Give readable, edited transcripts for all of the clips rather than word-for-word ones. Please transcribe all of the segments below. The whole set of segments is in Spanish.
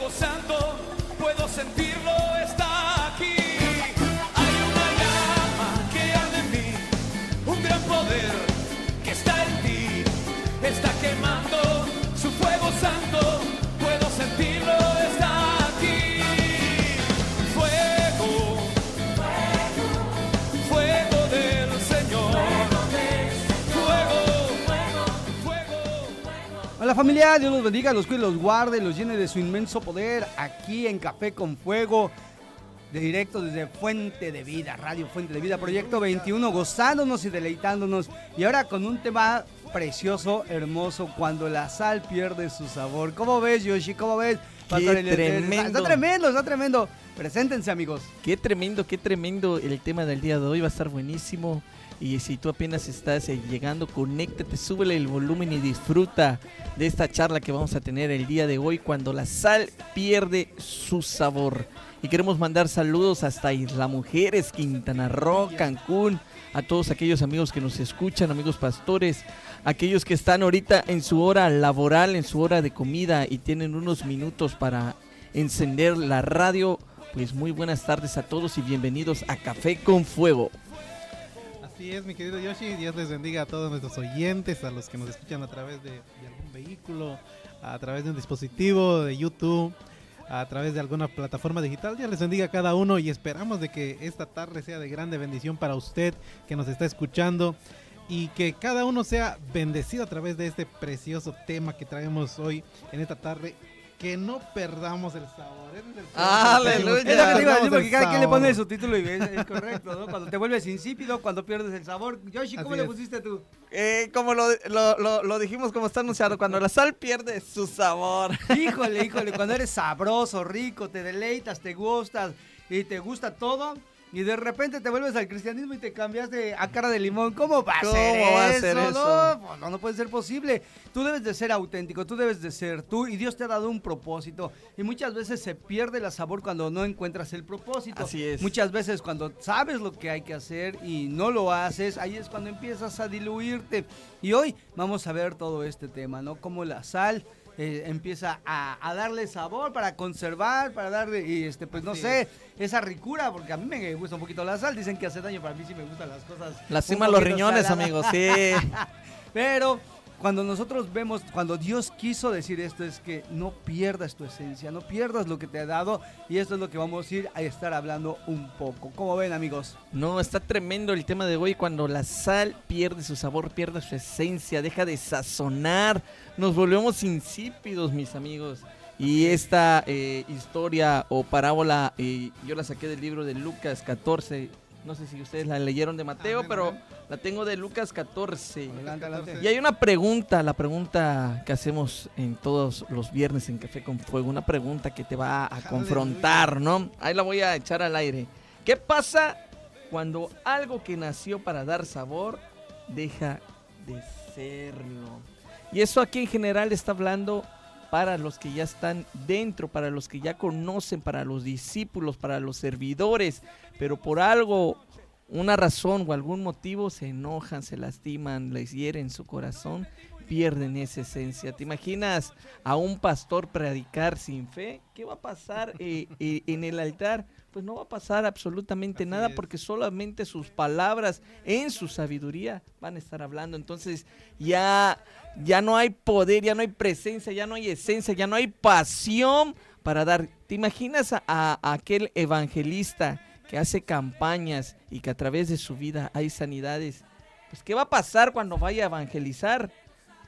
fuego santo, puedo sentirlo, está aquí. Hay una llama que arde en mí, un gran poder que está en ti, está quemando su fuego santo, puedo sentirlo, está aquí. Fuego, fuego del Señor. Hola familia, Dios los bendiga, los cuide, los guarde, los llene de su inmenso poder aquí en Café con Fuego, de directo desde Fuente de Vida, Radio Fuente de Vida, Proyecto 21, gozándonos y deleitándonos. Y ahora con un tema precioso, hermoso, cuando la sal pierde su sabor. ¿Cómo ves, Yoshi? ¿Cómo ves? Qué tremendo. Está tremendo, está tremendo. Preséntense, amigos. Qué tremendo el tema del día de hoy, va a estar buenísimo. Y si tú apenas estás llegando, conéctate, súbele el volumen y disfruta de esta charla que vamos a tener el día de hoy, cuando la sal pierde su sabor. Y queremos mandar saludos hasta Isla Mujeres, Quintana Roo, Cancún, a todos aquellos amigos que nos escuchan, amigos pastores, aquellos que están ahorita en su hora laboral, en su hora de comida y tienen unos minutos para encender la radio. Pues muy buenas tardes a todos y bienvenidos a Café con Fuego. Así es, mi querido Yoshi, Dios les bendiga a todos nuestros oyentes, a los que nos escuchan a través de algún vehículo, a través de un dispositivo, de YouTube, a través de alguna plataforma digital. Dios les bendiga a cada uno y esperamos de que esta tarde sea de grande bendición para usted que nos está escuchando y que cada uno sea bendecido a través de este precioso tema que traemos hoy en esta tarde. Que no perdamos el sabor. ¡Aleluya! Es lo que te iba a decir, porque cada quien le pone su título y es correcto, ¿no? Cuando te vuelves insípido, cuando pierdes el sabor. Yoshi, ¿cómo le pusiste tú? Como lo dijimos, como está anunciado, cuando la sal pierde su sabor. Híjole, cuando eres sabroso, rico, te deleitas, te gustas y te gusta todo. Y de repente te vuelves al cristianismo y te cambiaste a cara de limón. ¿Cómo va a ser eso? No puede ser posible. Tú debes de ser auténtico, tú debes de ser tú y Dios te ha dado un propósito. Y muchas veces se pierde el sabor cuando no encuentras el propósito. Así es. Muchas veces cuando sabes lo que hay que hacer y no lo haces, ahí es cuando empiezas a diluirte. Y hoy vamos a ver todo este tema, ¿no? Cómo la sal empieza a darle sabor para conservar, para darle, y pues no sé, esa ricura, porque a mí me gusta un poquito la sal, dicen que hace daño, para mí sí me gustan las cosas. Lastima los riñones, amigos, sí. Pero cuando nosotros vemos, cuando Dios quiso decir esto, es que no pierdas tu esencia, no pierdas lo que te ha dado, y esto es lo que vamos a ir a estar hablando un poco. ¿Cómo ven, amigos? No, está tremendo el tema de hoy, cuando la sal pierde su sabor, pierde su esencia, deja de sazonar, nos volvemos insípidos, mis amigos. Y esta historia o parábola, yo la saqué del libro de Lucas 14. No sé si ustedes la leyeron de Mateo, pero la tengo de Lucas 14. Adelante. Y hay una pregunta, la pregunta que hacemos en todos los viernes en Café con Fuego, una pregunta que te va a confrontar, ¿no? Ahí la voy a echar al aire. ¿Qué pasa cuando algo que nació para dar sabor deja de serlo? Y eso aquí en general está hablando para los que ya están dentro, para los que ya conocen, para los discípulos, para los servidores, pero por algo, una razón o algún motivo se enojan, se lastiman, les hieren su corazón, pierden esa esencia. ¿Te imaginas a un pastor predicar sin fe? ¿Qué va a pasar en el altar? Pues no va a pasar absolutamente nada, porque solamente sus palabras en su sabiduría van a estar hablando. Entonces ya no hay poder, ya no hay presencia, ya no hay esencia, ya no hay pasión para dar. ¿Te imaginas a aquel evangelista que hace campañas y que a través de su vida hay sanidades? Pues ¿qué va a pasar cuando vaya a evangelizar?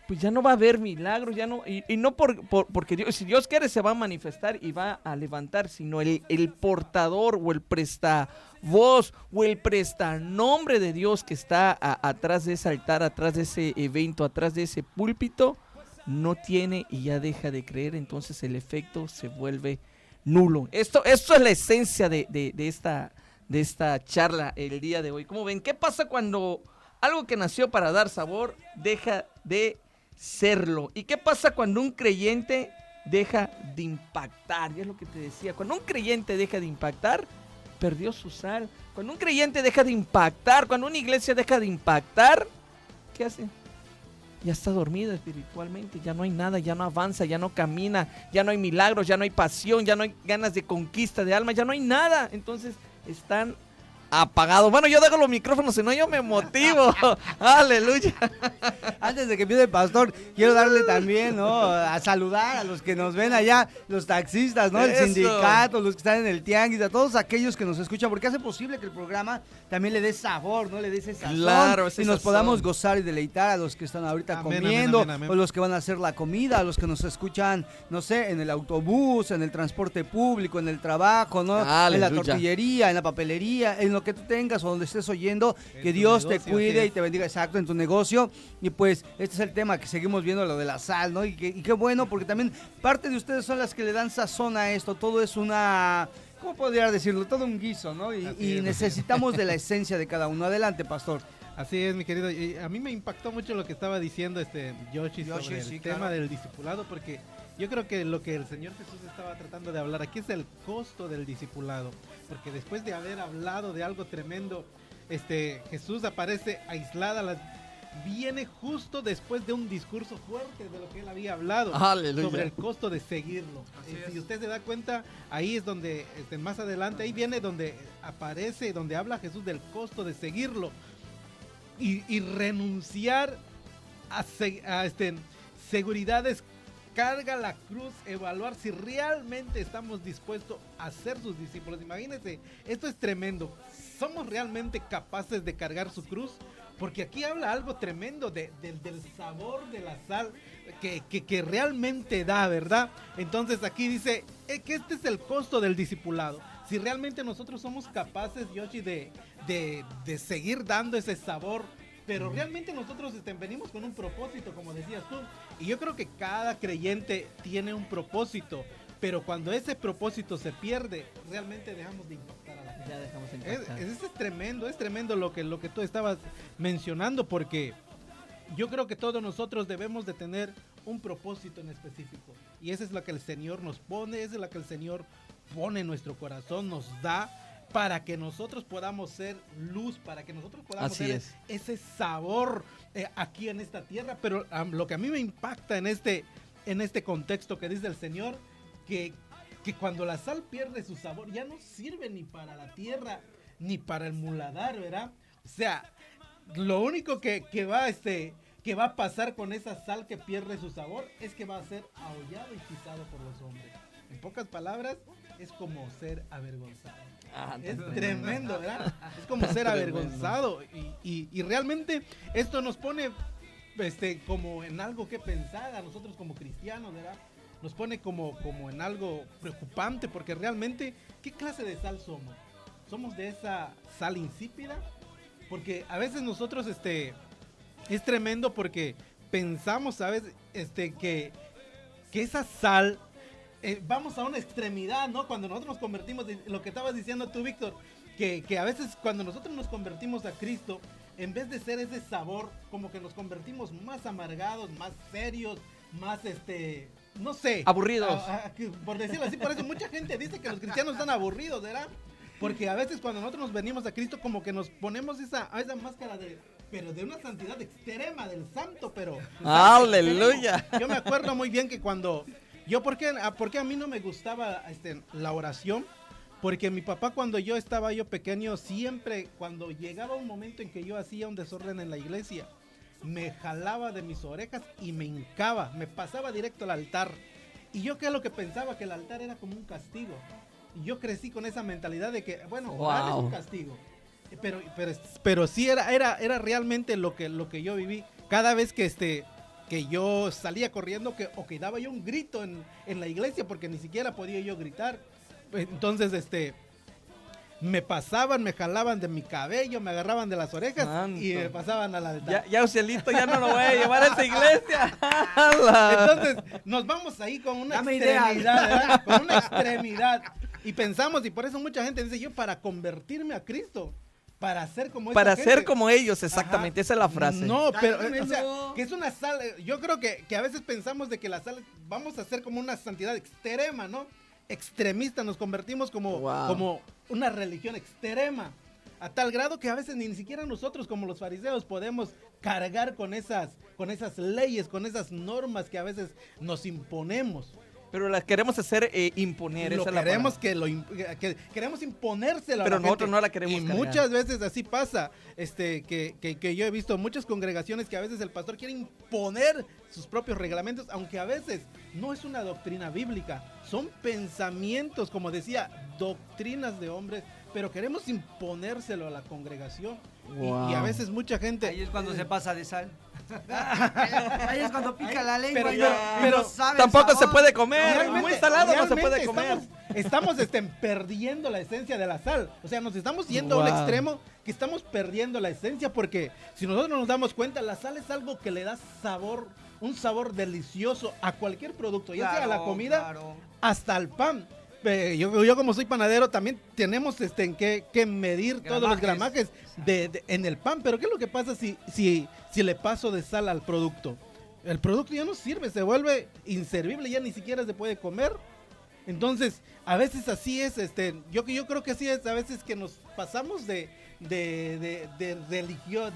Pues ya no va a haber milagros, ya no, y no porque Dios, si Dios quiere se va a manifestar y va a levantar, sino el portador o el prestavoz o el prestanombre de Dios que está atrás de ese altar, atrás de ese evento, atrás de ese púlpito, no tiene y ya deja de creer, entonces el efecto se vuelve nulo. Esto es la esencia de esta charla el día de hoy. ¿Cómo ven? ¿Qué pasa cuando algo que nació para dar sabor deja de serlo? ¿Y qué pasa cuando un creyente deja de impactar? Y es lo que te decía, cuando un creyente deja de impactar, perdió su sal. Cuando un creyente deja de impactar, cuando una iglesia deja de impactar, ¿qué hace? ya está dormido espiritualmente, ya no hay nada, ya no avanza, ya no camina, ya no hay milagros, ya no hay pasión, ya no hay ganas de conquista de alma, ya no hay nada. Entonces están apagados. Bueno, yo dejo los micrófonos, si no yo me motivo. Aleluya. Antes de que empiece el pastor, quiero darle también, ¿no? A saludar a los que nos ven allá, los taxistas, ¿no? El Eso. sindicato, los que están en el tianguis, a todos aquellos que nos escuchan, porque hace posible que el programa también le dé sabor, ¿no? Le dé ese sazón. Claro, ese y nos sazón. podamos gozar y deleitar a los que están ahorita Amén, comiendo, amén, amén, amén. o los que van a hacer la comida, a los que nos escuchan, no sé, en el autobús, en el transporte público, en el trabajo, ¿no? En la Aleluya. tortillería, en la papelería, en lo que tú tengas o donde estés oyendo, En que tu Dios te negocio, cuide así y es. te bendiga, exacto, en tu negocio. Y pues este es el tema que seguimos viendo, lo de la sal, ¿no? Y qué bueno, porque también parte de ustedes son las que le dan sazón a esto. Todo es una, ¿cómo podría decirlo? Todo un guiso, ¿no? Así Y es. necesitamos de la esencia de cada uno. Adelante, pastor. Así es, mi querido. Y a mí me impactó mucho lo que estaba diciendo Yoshi Yoshi, sobre el sí, tema claro. del discipulado, porque yo creo que lo que el Señor Jesús estaba tratando de hablar aquí es el costo del discipulado, porque después de haber hablado de algo tremendo, Jesús aparece aislada, viene justo después de un discurso fuerte de lo que él había hablado Aleluya. sobre el costo de seguirlo. Si usted se da cuenta, ahí es donde más adelante, ahí viene donde aparece, donde habla Jesús del costo de seguirlo. Y renunciar a seguridades, carga la cruz, evaluar si realmente estamos dispuestos a ser sus discípulos. Imagínense, esto es tremendo. ¿Somos realmente capaces de cargar su cruz? Porque aquí habla algo tremendo del sabor de la sal que realmente da, ¿verdad? Entonces aquí dice que este es el costo del discipulado. Si realmente nosotros somos capaces, Yoshi, de seguir dando ese sabor, pero realmente nosotros venimos con un propósito, como decías tú, y yo creo que cada creyente tiene un propósito, pero cuando ese propósito se pierde, realmente dejamos de impactar a la gente. Ya dejamos de impactar. Es tremendo lo que tú estabas mencionando, porque yo creo que todos nosotros debemos de tener un propósito en específico, y esa es la que el Señor nos pone, esa es la que el Señor pone en nuestro corazón, nos da para que nosotros podamos ser luz, para que nosotros podamos Así tener es. ese sabor aquí en esta tierra. Pero lo que a mí me impacta en este contexto que dice el Señor, que cuando la sal pierde su sabor, ya no sirve ni para la tierra, ni para el muladar, ¿verdad? O sea, lo único que va a pasar con esa sal que pierde su sabor es que va a ser aullado y pisado por los hombres. En pocas palabras, es como ser avergonzado. Es tremendo, ¿verdad? Es como ser avergonzado. Y realmente esto nos pone como en algo que pensar a nosotros como cristianos, ¿verdad? Nos pone como en algo preocupante, porque realmente, ¿qué clase de sal somos? ¿Somos de esa sal insípida? Porque a veces nosotros, es tremendo porque pensamos, ¿sabes? Que esa sal, vamos a una extremidad, ¿no? Cuando nosotros nos convertimos, lo que estabas diciendo tú, Víctor, que a veces cuando nosotros nos convertimos a Cristo, en vez de ser ese sabor, como que nos convertimos más amargados, más serios, más, no sé. Aburridos. Por decirlo así, por eso mucha gente dice que los cristianos están aburridos, ¿verdad? Porque a veces cuando nosotros nos venimos a Cristo, como que nos ponemos esa máscara pero de una santidad extrema, del santo, pero... ¡Aleluya! Yo me acuerdo muy bien que cuando... ¿Por qué a mí no me gustaba la oración? Porque mi papá, cuando yo estaba pequeño, siempre cuando llegaba un momento en que yo hacía un desorden en la iglesia, me jalaba de mis orejas y me hincaba, me pasaba directo al altar. Y yo, ¿qué es lo que pensaba? Que el altar era como un castigo. Y yo crecí con esa mentalidad de que, bueno, orar es un castigo. Pero sí era realmente lo que yo viví. Cada vez que yo salía corriendo o que daba yo un grito en la iglesia, porque ni siquiera podía yo gritar. Entonces, me jalaban de mi cabello, me agarraban de las orejas Santo. y me pasaban al altar. Ya, Ocielito, ya no lo voy a llevar a esa iglesia. Entonces, nos vamos ahí con una Dame extremidad, ideas. ¿verdad? Con una extremidad. Y pensamos, y por eso mucha gente dice, yo para convertirme a Cristo, para ser como esa Para gente. ser como ellos, exactamente, Ajá. esa es la frase. No, pero, Tremendo. o sea, que es una sal, yo creo que a veces pensamos de que la sal, vamos a ser como una santidad extrema, ¿no? Extremista, nos convertimos Wow. como una religión extrema. a tal grado que a veces ni siquiera nosotros como los fariseos podemos cargar con esas leyes, con esas normas que a veces nos imponemos. Pero las queremos hacer imponer. Lo esa es la queremos palabra. que queremos imponérselo Pero a la nosotros gente. no la queremos Y cargar. muchas veces así pasa, que yo he visto muchas congregaciones que a veces el pastor quiere imponer sus propios reglamentos, aunque a veces no es una doctrina bíblica, son pensamientos, como decía, doctrinas de hombres, pero queremos imponérselo a la congregación. Wow. Y a veces mucha gente... Ahí es cuando se pasa de sal. Ahí es cuando pica la lengua. pero no sabe el Tampoco se sabor. puede comer. Realmente- Muy salado no se realmente puede comer. Estamos perdiendo la esencia de la sal. O sea, nos estamos yendo a un Wow. extremo que estamos perdiendo la esencia, porque si nosotros nos damos cuenta, la sal es algo que le da sabor, un sabor delicioso a cualquier producto, ya sea a la Claro, comida claro. hasta al pan. Yo como soy panadero también tenemos que medir todos los gramajes en el pan. Pero ¿qué es lo que pasa si le paso de sal al producto? El producto ya no sirve, se vuelve inservible, ya ni siquiera se puede comer. Entonces, a veces así es, yo creo que así es, a veces que nos pasamos de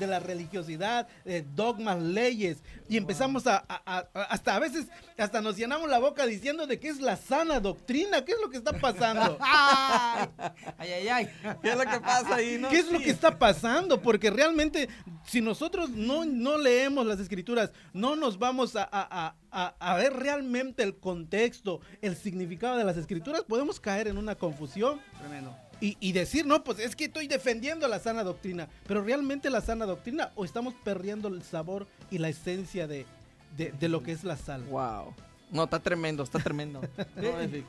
la religiosidad, dogmas, leyes, y empezamos hasta a veces, hasta nos llenamos la boca diciendo de qué es la sana doctrina, qué es lo que está pasando. Ay, ay, ay. ¿Qué es lo que pasa ahí? No? ¿Qué es lo Sí. que está pasando? Porque realmente, si nosotros no leemos las escrituras, no nos vamos a ver realmente el contexto, el significado de las escrituras, podemos caer en una confusión Tremendo. y decir, no, pues es que estoy defendiendo la sana doctrina, pero realmente la sana doctrina, o estamos perdiendo el sabor y la esencia de lo que es la sal. Wow. No, está tremendo, está tremendo.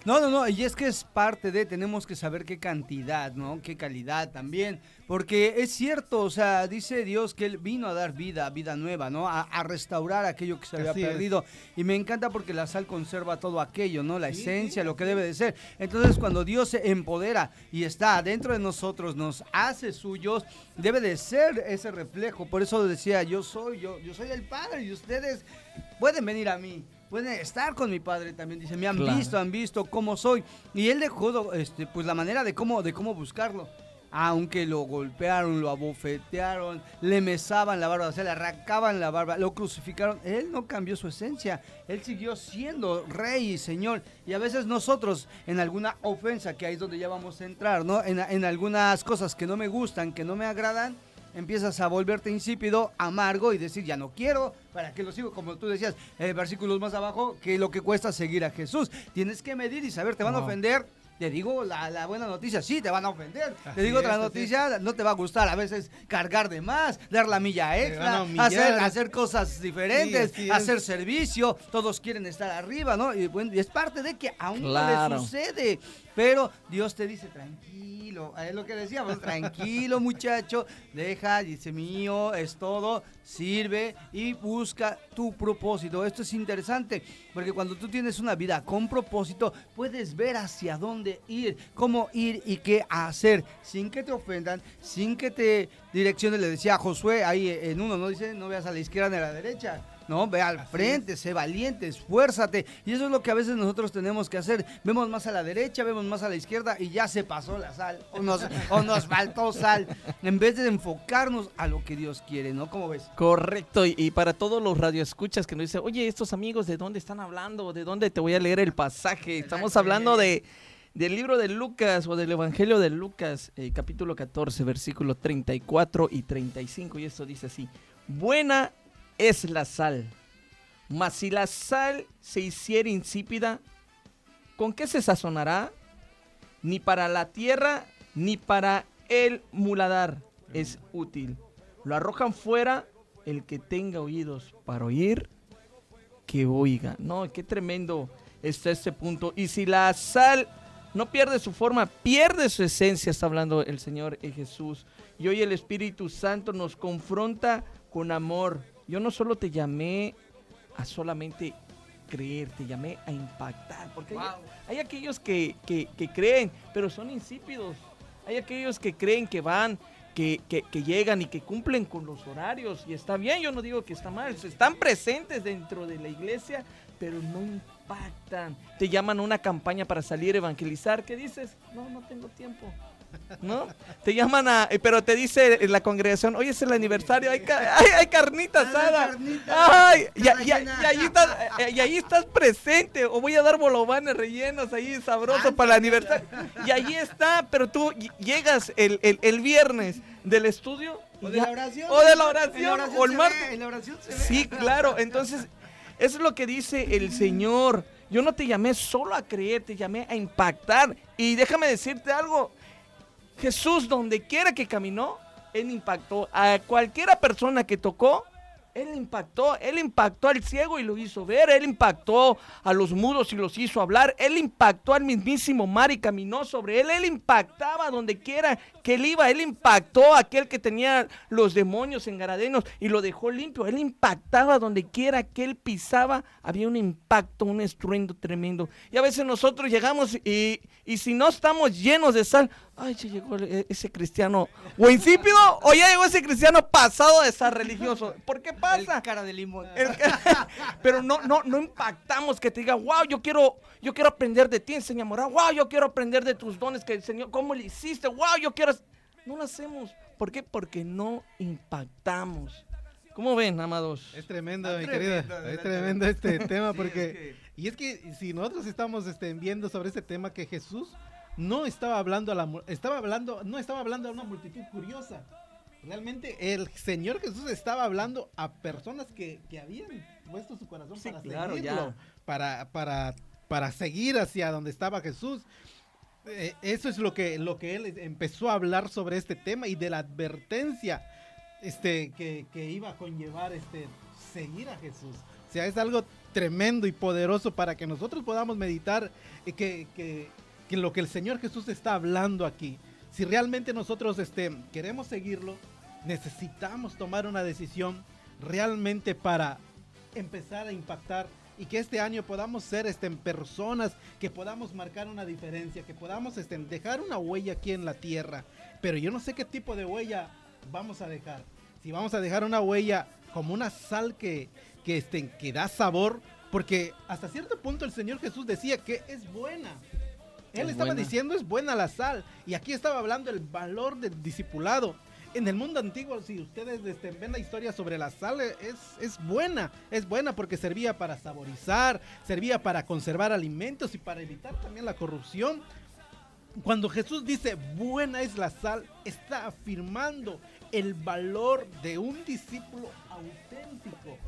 No, y es que es parte de, tenemos que saber qué cantidad, ¿no? Qué calidad también, porque es cierto, o sea, dice Dios que Él vino a dar vida nueva, ¿no? A restaurar aquello que se había Así es. perdido, y me encanta porque la sal conserva todo aquello, ¿no? La esencia, lo que debe de ser. Entonces, cuando Dios se empodera y está dentro de nosotros, nos hace suyos, debe de ser ese reflejo. Por eso decía, yo soy el Padre y ustedes pueden venir a mí. Pueden estar con mi padre también, dice, me han Claro. visto cómo soy. Y él dejó pues la manera de cómo buscarlo. Aunque lo golpearon, lo abofetearon, le mesaban la barba, o sea, le arrancaban la barba, lo crucificaron. Él no cambió su esencia, él siguió siendo rey y señor. Y a veces nosotros, en alguna ofensa, que ahí es donde ya vamos a entrar, ¿no? En algunas cosas que no me gustan, que no me agradan, empiezas a volverte insípido, amargo y decir, ya no quiero, ¿para qué lo sigo? Como tú decías, versículos más abajo, que lo que cuesta seguir a Jesús. Tienes que medir y saber, te van a ofender. Te digo la buena noticia, sí, te van a ofender. Así Te digo es, otra así noticia, no te va a gustar a veces cargar de más, dar la milla van a extra, humillar. hacer cosas diferentes, Sí, así es. hacer servicio. Todos quieren estar arriba, ¿no? Y bueno, y es parte de que aún Claro. no le sucede. Pero Dios te dice, tranquilo, es lo que decíamos, tranquilo muchacho, deja, dice mío, es todo, sirve y busca tu propósito. Esto es interesante, porque cuando tú tienes una vida con propósito, puedes ver hacia dónde ir, cómo ir y qué hacer, sin que te ofendan, sin que te direcciones. Le decía a Josué ahí en uno, ¿no? Dice, no veas a la izquierda ni a la derecha. No, ve al frente, sé valiente, esfuérzate. Y eso es lo que a veces nosotros tenemos que hacer. Vemos más a la derecha, vemos más a la izquierda y ya se pasó la sal. O nos faltó sal. En vez de enfocarnos a lo que Dios quiere, ¿no? ¿Cómo ves? Correcto, y para todos los radioescuchas que nos dicen, oye, estos amigos, ¿de dónde están hablando? ¿De dónde te voy a leer el pasaje? Estamos hablando del libro de Lucas o del Evangelio de Lucas, capítulo 14, versículo 34 y 35, y esto dice así: buena es la sal, mas si la sal se hiciera insípida, ¿con qué se sazonará? Ni para la tierra, ni para el muladar es útil. Lo arrojan fuera, el que tenga oídos para oír, que oiga. No, qué tremendo está este punto. Y si la sal no pierde su forma, pierde su esencia, está hablando el Señor Jesús. Y hoy el Espíritu Santo nos confronta con amor. Yo no solo te llamé a solamente creer, te llamé a impactar, porque hay aquellos que creen, pero son insípidos. Hay aquellos que creen que van, que llegan y que cumplen con los horarios, y está bien, yo no digo que está mal, están presentes dentro de la iglesia, pero no impactan. Te llaman a una campaña para salir a evangelizar, ¿qué dices? No tengo tiempo. ¿no? Te llaman pero te dice la congregación, oye, es el aniversario, hay carnita asada. Ay, y ahí estás presente, o voy a dar bolovanes rellenos ahí sabrosos para el aniversario. Y ahí está, pero tú llegas el viernes del estudio. O de la oración. O el martes. En la oración se ve. Sí, claro, entonces, eso es lo que dice el Señor. Yo no te llamé solo a creer, te llamé a impactar. Y déjame decirte algo, Jesús, donde quiera que caminó, Él impactó. A cualquiera persona que tocó, Él impactó al ciego y lo hizo ver, Él impactó a los mudos y los hizo hablar, Él impactó al mismísimo mar y caminó sobre Él impactaba donde quiera que Él iba, Él impactó a aquel que tenía los demonios engaradenos y lo dejó limpio, Él impactaba donde quiera que Él pisaba, había un impacto, un estruendo tremendo. Y a veces nosotros llegamos y si no estamos llenos de sal, ay, ya llegó ese cristiano o insípido o ya llegó ese cristiano pasado de sal religioso. ¿Por qué pasa? El cara de limón. Pero no impactamos que te diga, wow, yo quiero aprender de ti, enséñame a orar. Wow, yo quiero aprender de tus dones que el Señor, cómo le hiciste. Wow, yo quiero. No lo hacemos. ¿Por qué? Porque no impactamos. ¿Cómo ven, amados? Es tremendo, mi querida. Es tremendo este tema porque... Y es que si nosotros estamos viendo sobre este tema que Jesús no estaba hablando no estaba hablando a una multitud curiosa. Realmente el Señor Jesús estaba hablando a personas que habían puesto su corazón para seguirlo, para seguir hacia donde estaba Jesús. Eso es lo que él empezó a hablar sobre este tema y de la advertencia que iba a conllevar seguir a Jesús. O sea, es algo tremendo y poderoso para que nosotros podamos meditar que lo que el Señor Jesús está hablando aquí. Si realmente nosotros queremos seguirlo, necesitamos tomar una decisión realmente para empezar a impactar y que este año podamos ser personas que podamos marcar una diferencia, que podamos dejar una huella aquí en la tierra. Pero yo no sé qué tipo de huella vamos a dejar. Si vamos a dejar una huella como una sal que da sabor, porque hasta cierto punto el Señor Jesús decía que es buena. Él estaba diciendo es buena la sal, y aquí estaba hablando el valor del discipulado. En el mundo antiguo, si ustedes ven la historia sobre la sal, es buena porque servía para saborizar, servía para conservar alimentos y para evitar también la corrupción. Cuando Jesús dice buena es la sal, está afirmando el valor de un discípulo auténtico.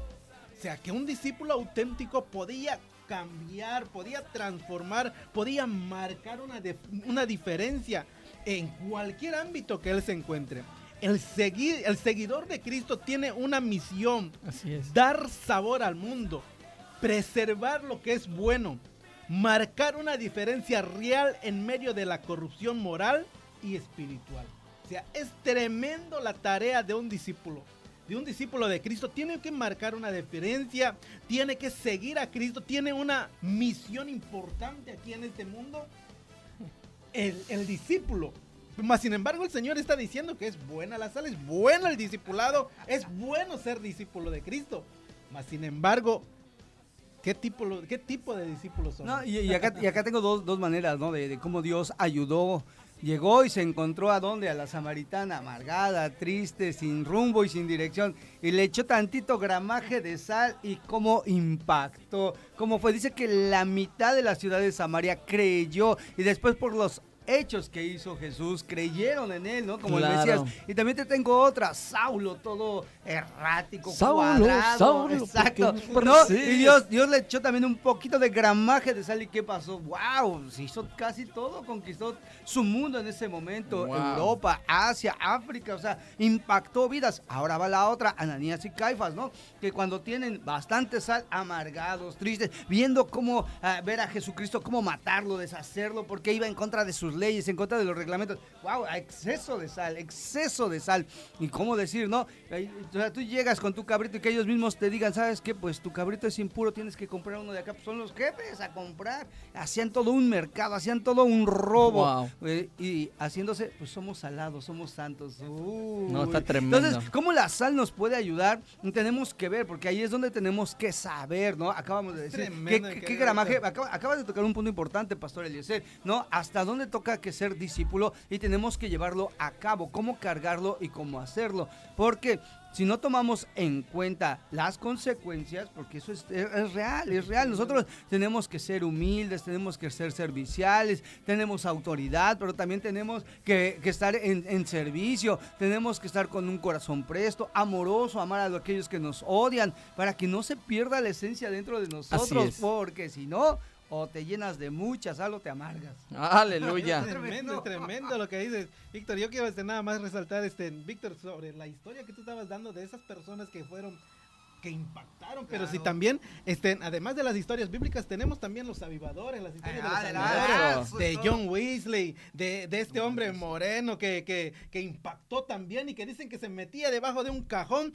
O sea, que un discípulo auténtico podía cambiar, podía transformar, podía marcar una diferencia en cualquier ámbito que él se encuentre. El seguidor de Cristo tiene una misión: así es, dar sabor al mundo, preservar lo que es bueno, marcar una diferencia real en medio de la corrupción moral y espiritual. O sea, es tremendo la tarea de un discípulo de Cristo. Tiene que marcar una diferencia, tiene que seguir a Cristo, tiene una misión importante aquí en este mundo. El discípulo. Mas sin embargo el Señor está diciendo que es buena la sal, es bueno el discipulado, es bueno ser discípulo de Cristo. Mas sin embargo, ¿qué tipo de discípulos son? No, y acá tengo dos maneras, ¿no? De cómo Dios ayudó. Llegó y se encontró ¿a dónde? A la samaritana, amargada, triste, sin rumbo y sin dirección. Y le echó tantito gramaje de sal y cómo impactó. Cómo fue, dice que la mitad de la ciudad de Samaria creyó. Y después por los hechos que hizo Jesús, creyeron en él, ¿no? Como claro. el Mesías. Y también te tengo otra, Saulo, todo errático, cuadrado. Exacto. ¿No? Y Dios le echó también un poquito de gramaje de sal. ¿Y qué pasó? ¡Wow! Se hizo casi todo, conquistó su mundo en ese momento. Wow. Europa, Asia, África, o sea, impactó vidas. Ahora va la otra, Ananías y Caifás, ¿no? Que cuando tienen bastante sal, amargados, tristes, viendo cómo ver a Jesucristo, cómo matarlo, deshacerlo, porque iba en contra de sus leyes, en contra de los reglamentos. ¡Wow! Exceso de sal. ¿Y cómo decir, no? O sea, tú llegas con tu cabrito y que ellos mismos te digan, ¿sabes qué? Pues tu cabrito es impuro, tienes que comprar uno de acá. Pues son los jefes a comprar. Hacían todo un mercado, hacían todo un robo. Wow. Y haciéndose, pues somos salados, somos santos. No, está tremendo. Entonces, ¿cómo la sal nos puede ayudar? Tenemos que ver, porque ahí es donde tenemos que saber, ¿no? Acabamos de decir, ¿qué gramaje? Acabas de tocar un punto importante, Pastor Eliezer, ¿no? ¿Hasta dónde toca toca que ser discípulo y tenemos que llevarlo a cabo, cómo cargarlo y cómo hacerlo, porque si no tomamos en cuenta las consecuencias, porque eso es real, nosotros tenemos que ser humildes, tenemos que ser serviciales, tenemos autoridad, pero también tenemos que estar en servicio, tenemos que estar con un corazón presto, amoroso, amar a aquellos que nos odian, para que no se pierda la esencia dentro de nosotros, porque si no, o te llenas de mucha sal o te amargas. Aleluya. Es tremendo lo que dices, Víctor. Yo quiero nada más resaltar, Víctor, sobre la historia que tú estabas dando de esas personas que fueron, que impactaron, pero si también, además de las historias bíblicas, tenemos también los avivadores, las historias de los avivadores, de John Wesley, de este hombre moreno que impactó también y que dicen que se metía debajo de un cajón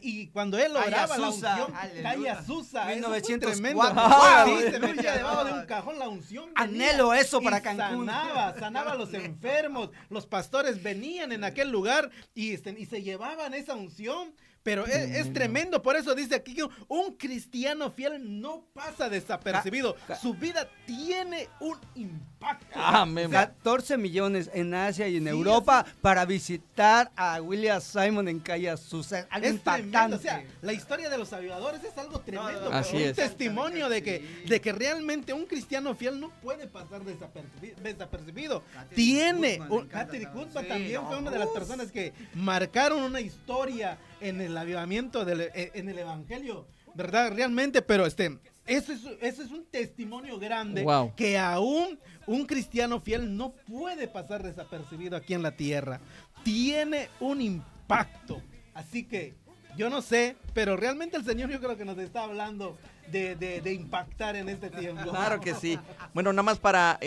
y cuando él oraba la unción caía Susa, 1904, sí, se metía debajo de un cajón, la unción venía, anhelo eso para Cancún, sanaba a los enfermos, los pastores venían en aquel lugar y se llevaban esa unción. Pero es tremendo, por eso dice aquí que un cristiano fiel no pasa desapercibido. Su vida tiene un impacto. Amén. 14 millones en Asia y en Europa para visitar a William Simon en calle Azusa. Es impactante. O sea, la historia de los avivadores es algo tremendo. Así es. Un testimonio de que realmente un cristiano fiel no puede pasar desapercibido. Patrick Goodman también fue una de las personas que marcaron una historia en el avivamiento en el evangelio, ¿verdad? Realmente, pero eso es un testimonio grande, que aún un cristiano fiel no puede pasar desapercibido aquí en la tierra. Tiene un impacto. Así que yo no sé, pero realmente el Señor yo creo que nos está hablando de impactar en este tiempo. Claro que sí. Bueno, nada más para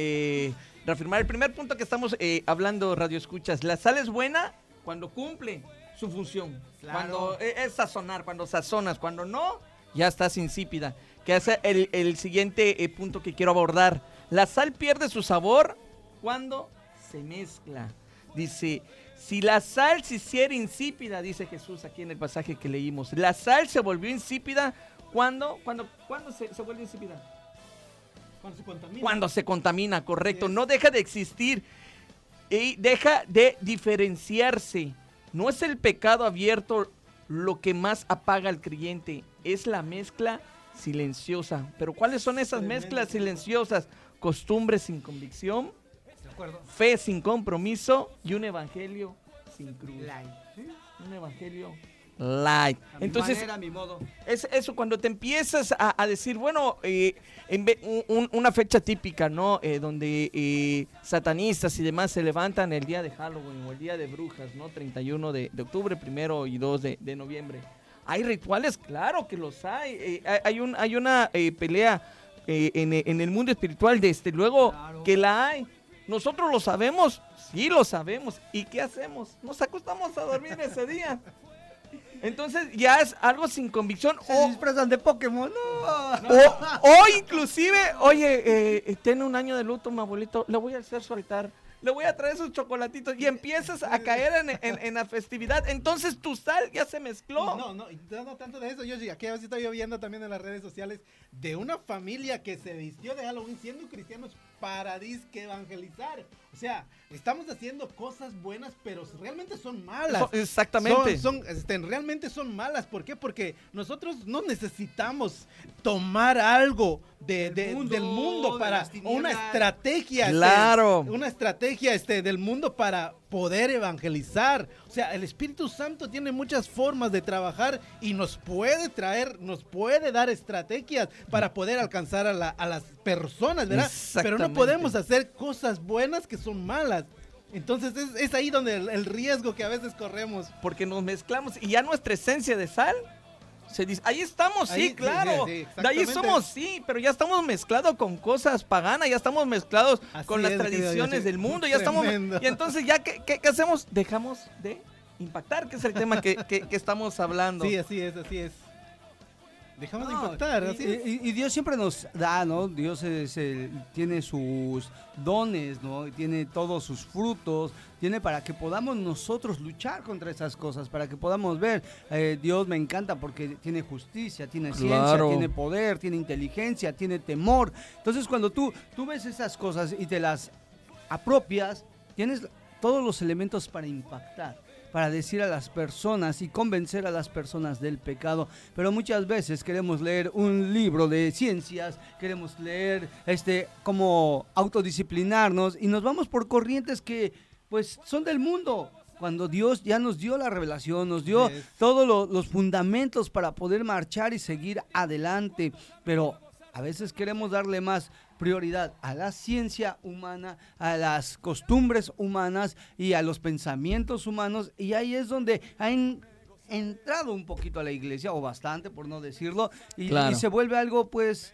reafirmar el primer punto que estamos hablando, Radio Escuchas. La sal es buena cuando cumple su función. Cuando es sazonar, cuando sazonas, cuando no, ya estás insípida. Que es el siguiente punto que quiero abordar. La sal pierde su sabor cuando se mezcla. Dice, si la sal se hiciera insípida, dice Jesús aquí en el pasaje que leímos. La sal se volvió insípida ¿cuándo se vuelve insípida? Cuando se contamina. Cuando se contamina, correcto. No deja de existir y deja de diferenciarse. No es el pecado abierto lo que más apaga al creyente, es la mezcla silenciosa. Pero ¿cuáles son esas mezclas silenciosas? Costumbres sin convicción, fe sin compromiso y un evangelio sin cruz. Un evangelio light. Entonces, manera, mi modo. Es eso, cuando te empiezas a decir, bueno, una fecha típica, ¿no? Donde satanistas y demás se levantan el día de Halloween o el día de brujas, ¿no? 31 de octubre, 1 y 2 de noviembre. ¿Hay rituales? Claro que los hay. Hay una pelea en el mundo espiritual, desde luego que la hay. ¿Nosotros lo sabemos? Sí, lo sabemos. ¿Y qué hacemos? Nos acostamos a dormir ese día. Entonces ya es algo sin convicción. Se disfrazan de Pokémon. O inclusive, oye, tiene un año de luto mi abuelito, le voy a hacer su altar, le voy a traer sus chocolatitos y empiezas a caer en la festividad. Entonces tu sal ya se mezcló. No tanto de eso. Yo aquí a veces estoy viendo también en las redes sociales de una familia que se vistió de Halloween siendo cristianos para disque evangelizar. O sea, estamos haciendo cosas buenas, pero realmente son malas. Exactamente. Realmente son malas. ¿Por qué? Porque nosotros no necesitamos tomar algo del mundo para una estrategia. Claro. Una estrategia del mundo para poder evangelizar. O sea, el Espíritu Santo tiene muchas formas de trabajar y nos puede dar estrategias para poder alcanzar a las personas, ¿verdad? Pero no podemos hacer cosas buenas que son malas. Entonces es ahí donde el riesgo que a veces corremos. Porque nos mezclamos y ya nuestra esencia de sal se dice, ahí estamos, sí, claro. Sí, de ahí somos, sí, pero ya estamos mezclados con cosas paganas, ya estamos mezclados con las tradiciones del mundo, ya estamos. Y entonces ya, ¿qué hacemos? Dejamos de impactar, que es el tema que estamos hablando. Sí, así es. Dejamos de impactar. Así y Dios siempre nos da, ¿no? Dios tiene sus dones, ¿no? Tiene todos sus frutos, tiene para que podamos nosotros luchar contra esas cosas, para que podamos ver. Dios me encanta porque tiene justicia, tiene ciencia, tiene poder, tiene inteligencia, tiene temor. Entonces cuando tú ves esas cosas y te las apropias, tienes todos los elementos para impactar, para decir a las personas y convencer a las personas del pecado. Pero muchas veces queremos leer un libro de ciencias, queremos leer cómo autodisciplinarnos y nos vamos por corrientes que pues son del mundo, cuando Dios ya nos dio la revelación, nos dio todos los fundamentos para poder marchar y seguir adelante. Pero a veces queremos darle más prioridad a la ciencia humana, a las costumbres humanas y a los pensamientos humanos, y ahí es donde han entrado un poquito a la iglesia, o bastante por no decirlo, y se vuelve algo pues,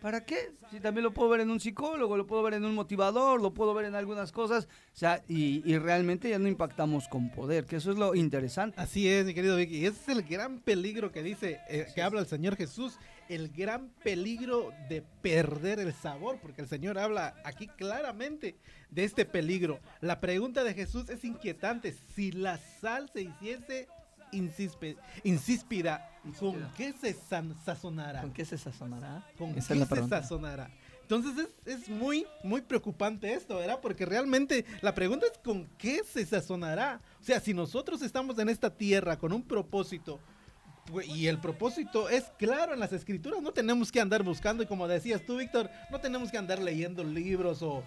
¿para qué? Si también lo puedo ver en un psicólogo, lo puedo ver en un motivador, lo puedo ver en algunas cosas, o sea, y realmente ya no impactamos con poder, que eso es lo interesante. Así es, mi querido Vicky, y ese es el gran peligro que dice, que habla el Señor Jesús, el gran peligro de perder el sabor, porque el Señor habla aquí claramente de este peligro. La pregunta de Jesús es inquietante: si la sal se hiciese insíspida, ¿con qué se sazonará? ¿Con qué se sazonará? ¿Con qué se sazonará? Entonces es muy, muy preocupante esto, ¿verdad? Porque realmente la pregunta es ¿con qué se sazonará? O sea, si nosotros estamos en esta tierra con un propósito, y el propósito es claro en las escrituras, no tenemos que andar buscando, y como decías tú, Víctor, no tenemos que andar leyendo libros o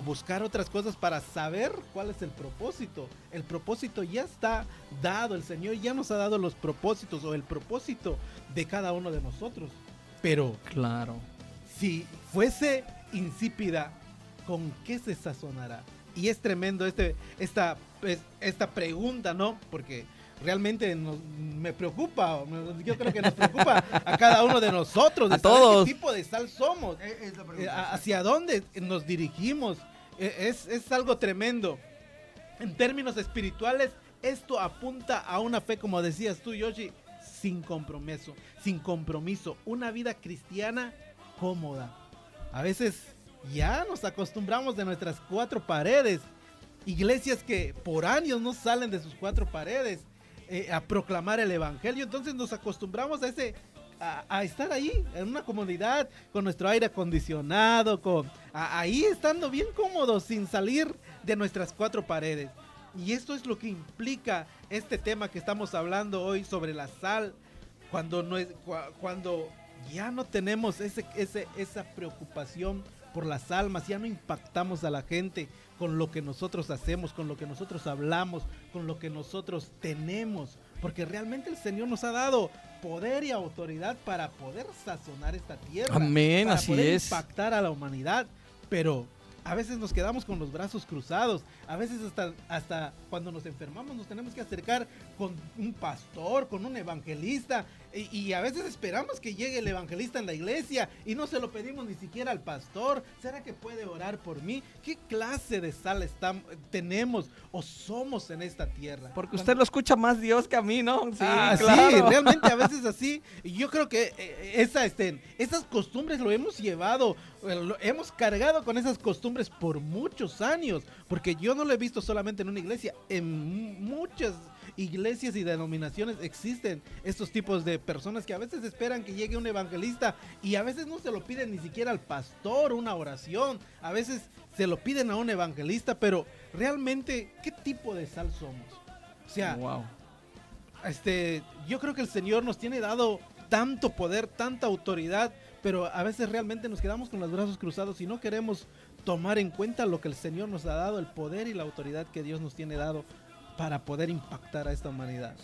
buscar otras cosas para saber cuál es el propósito. El propósito ya está dado, el Señor ya nos ha dado los propósitos o el propósito de cada uno de nosotros. Pero claro, si fuese insípida, ¿con qué se sazonará? Y es tremendo esta pregunta, ¿no? Porque realmente me preocupa, yo creo que nos preocupa a cada uno de nosotros, de a todos. ¿Qué tipo de sal somos? ¿Hacia dónde nos dirigimos? Es algo tremendo. En términos espirituales, esto apunta a una fe, como decías tú, Yoshi, sin compromiso, una vida cristiana cómoda. A veces ya nos acostumbramos de nuestras cuatro paredes, iglesias que por años no salen de sus cuatro paredes, a proclamar el evangelio. Entonces nos acostumbramos a estar ahí en una comodidad con nuestro aire acondicionado, ahí estando bien cómodos sin salir de nuestras cuatro paredes. Y esto es lo que implica este tema que estamos hablando hoy sobre la sal, cuando ya no tenemos esa preocupación por las almas, ya no impactamos a la gente con lo que nosotros hacemos, con lo que nosotros hablamos, con lo que nosotros tenemos, porque realmente el Señor nos ha dado poder y autoridad para poder sazonar esta tierra. Amén, para así poder es. impactar a la humanidad, pero a veces nos quedamos con los brazos cruzados, a veces hasta cuando nos enfermamos nos tenemos que acercar con un pastor, con un evangelista, y a veces esperamos que llegue el evangelista en la iglesia y no se lo pedimos ni siquiera al pastor. ¿Será que puede orar por mí? ¿Qué clase de sal tenemos o somos en esta tierra? Porque usted lo escucha más Dios que a mí, ¿no? Sí, claro. Sí, realmente a veces así. Y yo creo que esas costumbres lo hemos llevado, hemos cargado con esas costumbres por muchos años, porque yo no lo he visto solamente en una iglesia, en muchas iglesias y denominaciones existen estos tipos de personas que a veces esperan que llegue un evangelista y a veces no se lo piden ni siquiera al pastor una oración, a veces se lo piden a un evangelista, pero realmente ¿qué tipo de sal somos? O sea, wow. Yo creo que el Señor nos tiene dado tanto poder, tanta autoridad, pero a veces realmente nos quedamos con los brazos cruzados y no queremos tomar en cuenta lo que el Señor nos ha dado, el poder y la autoridad que Dios nos tiene dado para poder impactar a esta humanidad.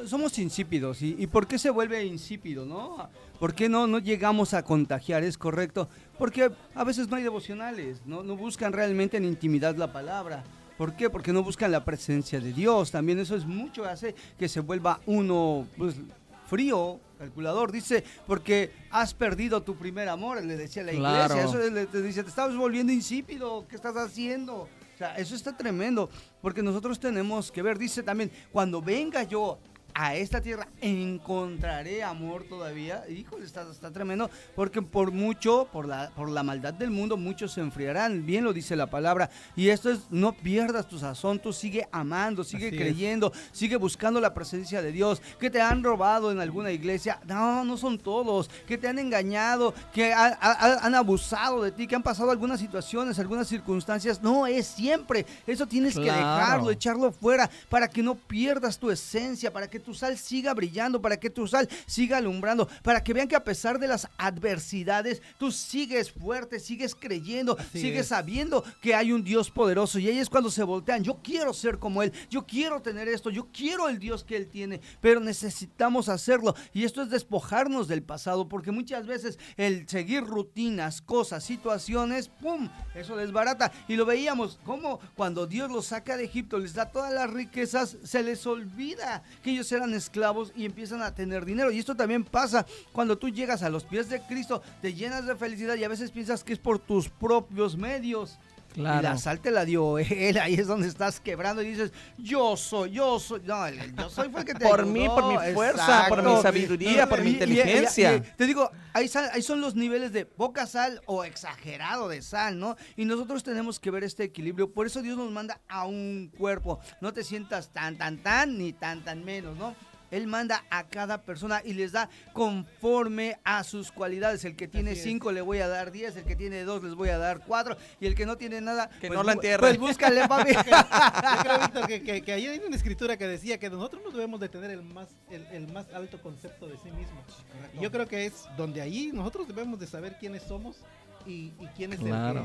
Somos insípidos. ¿Y por qué se vuelve insípido, no? ¿Por qué no llegamos a contagiar? Es correcto. Porque a veces no hay devocionales, no buscan realmente en intimidad la palabra. ¿Por qué? Porque no buscan la presencia de Dios. También eso es mucho, hace que se vuelva uno pues, frío, calculador. Dice, porque has perdido tu primer amor, le decía la iglesia. Claro. Eso te dice, te estás volviendo insípido, ¿qué estás haciendo? O sea, eso está tremendo, porque nosotros tenemos que ver, dice también, cuando venga yo a esta tierra encontraré amor todavía. Híjole, está tremendo, porque por la maldad del mundo, muchos se enfriarán, bien lo dice la palabra, y esto es, no pierdas tu sazón, tú sigue amando, sigue Así creyendo, sigue buscando la presencia de Dios. Que te han robado en alguna iglesia, no son todos, que te han engañado, que han abusado de ti, que han pasado algunas situaciones, algunas circunstancias, no es siempre, eso tienes que dejarlo, echarlo fuera, para que no pierdas tu esencia, para que tu sal siga brillando, para que tu sal siga alumbrando, para que vean que a pesar de las adversidades, tú sigues fuerte, sigues creyendo, sigues sabiendo que hay un Dios poderoso, y ahí es cuando se voltean. Yo quiero ser como Él, yo quiero tener esto, yo quiero el Dios que Él tiene, pero necesitamos hacerlo, y esto es despojarnos del pasado, porque muchas veces el seguir rutinas, cosas, situaciones, ¡pum!, eso desbarata, y lo veíamos como cuando Dios los saca de Egipto, les da todas las riquezas, se les olvida que ellos eran esclavos y empiezan a tener dinero. Y esto también pasa cuando tú llegas a los pies de Cristo, te llenas de felicidad y a veces piensas que es por tus propios medios. Claro. Y la sal te la dio Él, ahí es donde estás quebrando y dices, yo soy, no, el yo soy fue el que te por ayudó. mí, por mi fuerza, exacto, por mi sabiduría, por mi inteligencia. Te digo, ahí son los niveles de poca sal o exagerado de sal, ¿no? Y nosotros tenemos que ver este equilibrio, por eso Dios nos manda a un cuerpo, no te sientas tan, ni tan menos, ¿no? Él manda a cada persona y les da conforme a sus cualidades. El que tiene 5 le voy a dar 10, el que tiene 2 les voy a dar 4, y el que no tiene nada, que pues, no la entierre. Pues búscale, papi. Yo creo, Víctor, que ahí hay una escritura que decía que nosotros no debemos de tener el más alto concepto de sí mismos. Y yo creo que es donde ahí nosotros debemos de saber quiénes somos y quién es el que manda.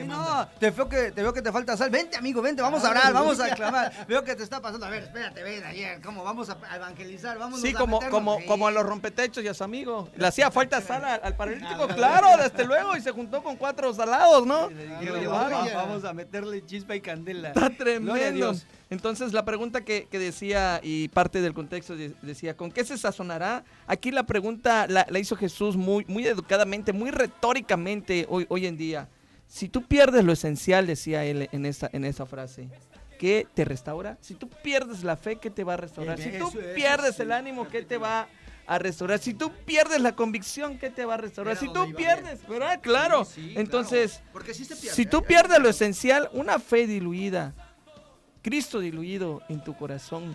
No, te veo que te falta sal. Vente, amigo, vente, vamos a orar, vamos a clamar. Veo que te está pasando. A ver, espérate, ven ayer, ¿cómo vamos a evangelizar? Vamos sí, a como a los rompetechos y a su amigo. Le hacía falta sal al paralítico, claro, desde luego, y se juntó con 4 salados, ¿no? Vamos a meterle chispa y candela. Está tremendo. Entonces la pregunta que decía, y parte del contexto decía, ¿con qué se sazonará? Aquí la pregunta la hizo Jesús muy educadamente, muy retóricamente hoy en día. Si tú pierdes lo esencial, decía él en esa frase, ¿qué te restaura? Si tú pierdes la fe, ¿qué te va a restaurar? Si tú pierdes el ánimo, ¿qué te va a restaurar? Si tú pierdes la convicción, ¿qué te va a restaurar? Si tú pierdes, ¿verdad? Claro. Entonces, porque sí se pierde, si tú pierdes lo esencial, una fe diluida, Cristo diluido en tu corazón,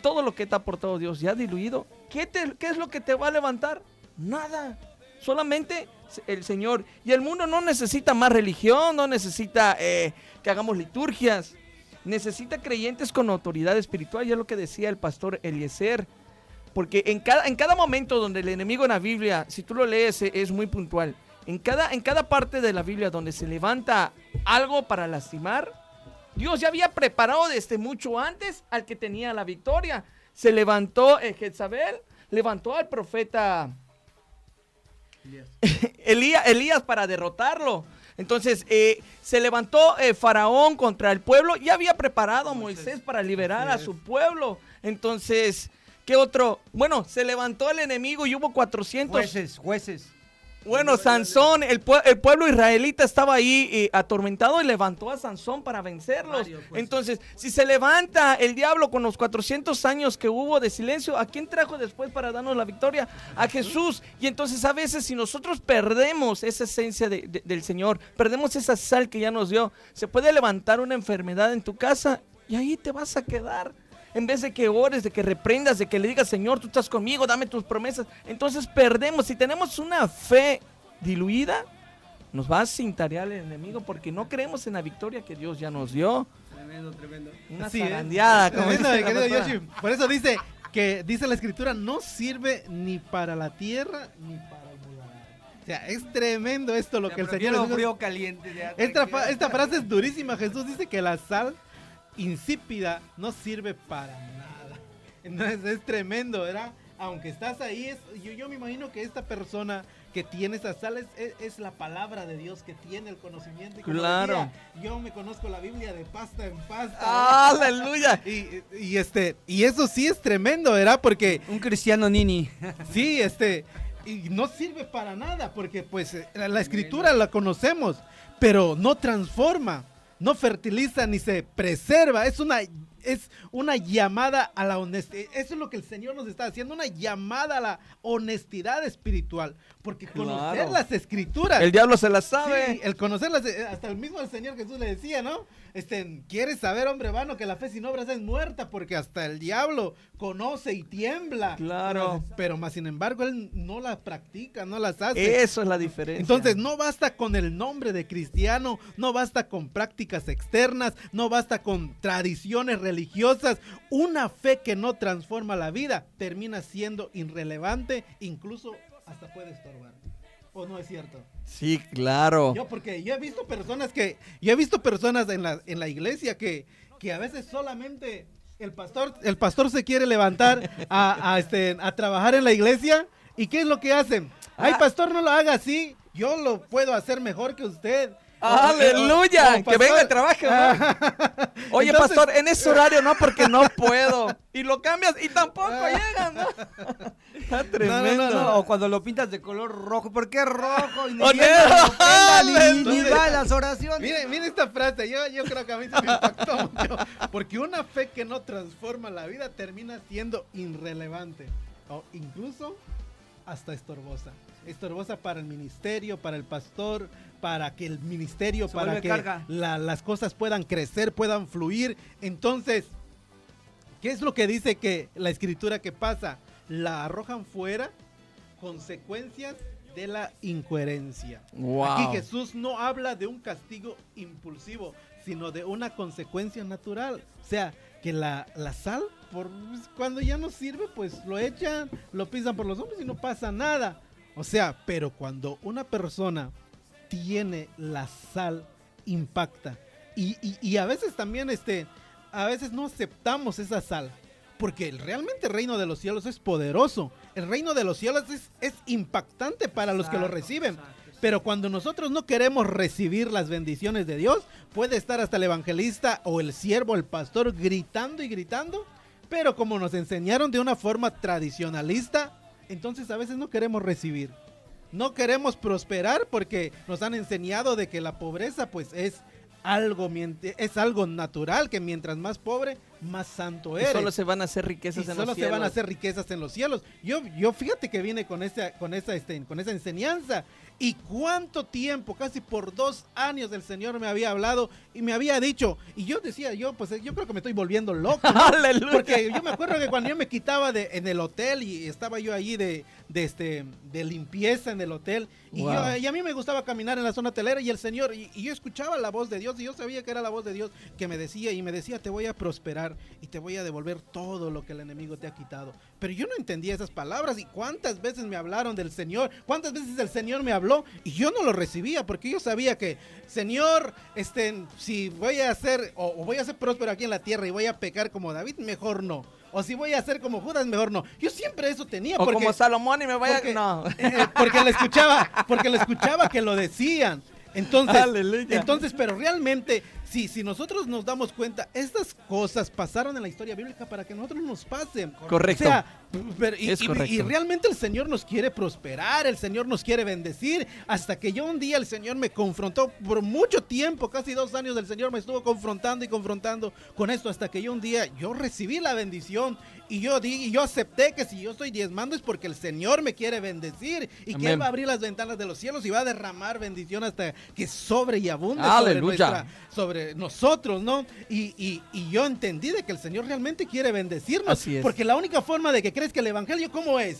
todo lo que te ha aportado Dios ya diluido, ¿qué es lo que te va a levantar? Nada. Solamente el Señor. Y el mundo no necesita más religión, no necesita que hagamos liturgias. Necesita creyentes con autoridad espiritual, ya es lo que decía el pastor Eliezer. Porque en cada momento donde el enemigo en la Biblia, si tú lo lees, es muy puntual. En cada parte de la Biblia donde se levanta algo para lastimar, Dios ya había preparado desde mucho antes al que tenía la victoria. Se levantó Jezabel, levantó al profeta Elías para derrotarlo. Entonces se levantó Faraón contra el pueblo. Ya había preparado a Moisés para liberar a su pueblo. Entonces, ¿qué otro? Bueno, se levantó el enemigo y hubo 400 jueces. Bueno, Sansón, el pueblo israelita estaba ahí atormentado y levantó a Sansón para vencerlos. Entonces, si se levanta el diablo con los 400 años que hubo de silencio, ¿a quién trajo después para darnos la victoria? A Jesús. Y entonces a veces si nosotros perdemos esa esencia del Señor, perdemos esa sal que ya nos dio, se puede levantar una enfermedad en tu casa y ahí te vas a quedar. En vez de que ores, de que reprendas, de que le digas, Señor, tú estás conmigo, dame tus promesas. Entonces perdemos. Si tenemos una fe diluida, nos va a cintarear el enemigo porque no creemos en la victoria que Dios ya nos dio. Tremendo. Una zarandeada. Tremendo, mi querido Yoshi. Por eso dice la escritura, no sirve ni para la tierra ni para el muladar. O sea, es tremendo esto lo que el Señor dice. Frío caliente. Esta frase es durísima. Jesús dice que la sal insípida no sirve para nada. Entonces es tremendo, ¿verdad? Aunque estás ahí, yo me imagino que esta persona que tiene esa sal es la palabra de Dios, que tiene el conocimiento. Y claro. Decía, yo me conozco la Biblia de pasta en pasta. ¡Aleluya! Y eso sí es tremendo, ¿verdad? Porque un cristiano nini. Sí, y no sirve para nada, porque pues la escritura la conocemos, pero no transforma, no fertiliza ni se preserva. Es una es una llamada a la honestidad. Eso es lo que el Señor nos está haciendo, una llamada a la honestidad espiritual. Porque conocer Claro. las escrituras. El diablo se las sabe. Sí, el conocerlas, hasta el mismo Señor Jesús le decía, ¿no? ¿Quieres saber, hombre vano, que la fe sin obras es muerta? Porque hasta el diablo conoce y tiembla. Claro. Pero más sin embargo, él no las practica, no las hace. Eso es la diferencia. Entonces, no basta con el nombre de cristiano, no basta con prácticas externas, no basta con tradiciones religiosas. Una fe que no transforma la vida termina siendo irrelevante, incluso hasta puede estorbar. ¿O no es cierto? Sí, claro. Porque yo he visto personas en la iglesia que a veces solamente el pastor se quiere levantar a trabajar en la iglesia. ¿Y qué es lo que hacen? Ay, pastor, no lo haga así, yo lo puedo hacer mejor que usted. ¡Aleluya! O Que venga y trabaje, ¿no? Oye, Entonces- pastor, en ese horario no, porque no puedo. Y lo cambias y tampoco llegan, ¿no? Está tremendo. No, o cuando lo pintas de color rojo, ¿por qué rojo? Y ni Oh, viene, no. lo pela, ni Entonces- va a las oraciones. Mire esta frase, yo creo que a mí se me impactó mucho, porque una fe que no transforma la vida termina siendo irrelevante, o incluso hasta estorbosa. Estorbosa para el ministerio, para el pastor, para que el ministerio, Se para vuelve que carga. las cosas puedan crecer, puedan fluir. Entonces, ¿qué es lo que dice que la escritura que pasa? La arrojan fuera, consecuencias de la incoherencia. Wow. Aquí Jesús no habla de un castigo impulsivo, sino de una consecuencia natural. O sea, que la sal, cuando ya no sirve, pues lo echan, lo pisan por los hombros y no pasa nada. O sea, pero cuando una persona tiene la sal, impacta. Y a veces también, a veces no aceptamos esa sal. Porque realmente el reino de los cielos es poderoso. El reino de los cielos es impactante para los que lo reciben. Pero cuando nosotros no queremos recibir las bendiciones de Dios, puede estar hasta el evangelista o el siervo, el pastor, gritando y gritando. Pero como nos enseñaron de una forma tradicionalista, entonces a veces no queremos recibir. No queremos prosperar porque nos han enseñado de que la pobreza pues es algo natural, que mientras más pobre, más santo Y eres. solo se van a hacer riquezas Y en solo los se cielos. van a hacer riquezas en los cielos. Yo fíjate que vine con esa enseñanza. Y cuánto tiempo, casi por 2 años el Señor me había hablado y me había dicho. Y yo decía, yo creo que me estoy volviendo loco, ¿no? Aleluya. Porque yo me acuerdo que cuando yo me quitaba en el hotel y estaba yo allí de limpieza en el hotel. Y, Wow. y a mí me gustaba caminar en la zona hotelera y el Señor, y yo escuchaba la voz de Dios y yo sabía que era la voz de Dios que me decía te voy a prosperar y te voy a devolver todo lo que el enemigo te ha quitado. Pero yo no entendía esas palabras y cuántas veces me hablaron del Señor, cuántas veces el Señor me habló y yo no lo recibía porque yo sabía que, Señor, si voy a hacer o voy a ser próspero aquí en la tierra y voy a pecar como David, mejor no. O si voy a ser como Judas, mejor no. Yo siempre eso tenía. O como Salomón y me vaya... No. Porque lo escuchaba que lo decían. Entonces, pero realmente, si nosotros nos damos cuenta, estas cosas pasaron en la historia bíblica para que nosotros nos pasen. Correcto. O sea, Correcto. y realmente el Señor nos quiere prosperar, el Señor nos quiere bendecir, hasta que yo un día el Señor me confrontó por mucho tiempo, casi 2 años el Señor me estuvo confrontando con esto, hasta que yo un día yo recibí la bendición y yo acepté que si yo estoy diezmando es porque el Señor me quiere bendecir y Amén. que Él va a abrir las ventanas de los cielos y va a derramar bendición hasta que sobre y abunde Aleluya. sobre nosotros, ¿no? Y yo entendí de que el Señor realmente quiere bendecirnos. Así es. Porque la única forma de que crezca el evangelio, ¿cómo es?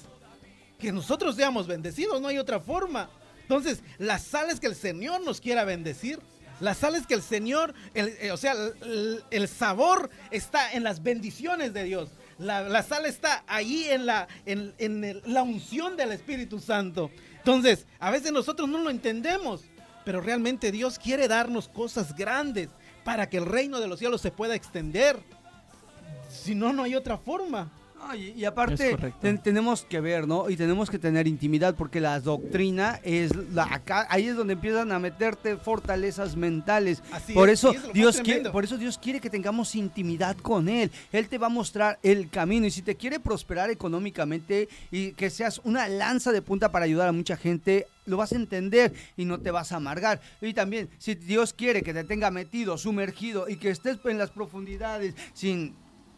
Que nosotros seamos bendecidos, no hay otra forma. Entonces, la sal es que el Señor nos quiera bendecir. La sal es que el Señor, el sabor está en las bendiciones de Dios. La sal está ahí en la unción del Espíritu Santo. Entonces, a veces nosotros no lo entendemos, pero realmente Dios quiere darnos cosas grandes para que el reino de los cielos se pueda extender. Si no, no hay otra forma. Y aparte tenemos que ver, ¿no? Y tenemos que tener intimidad porque la doctrina es acá, ahí es donde empiezan a meterte fortalezas mentales. Por eso Dios quiere que tengamos intimidad con Él. Él te va a mostrar el camino y si te quiere prosperar económicamente y que seas una lanza de punta para ayudar a mucha gente, lo vas a entender y no te vas a amargar. Y también, si Dios quiere que te tenga metido, sumergido y que estés en las profundidades sin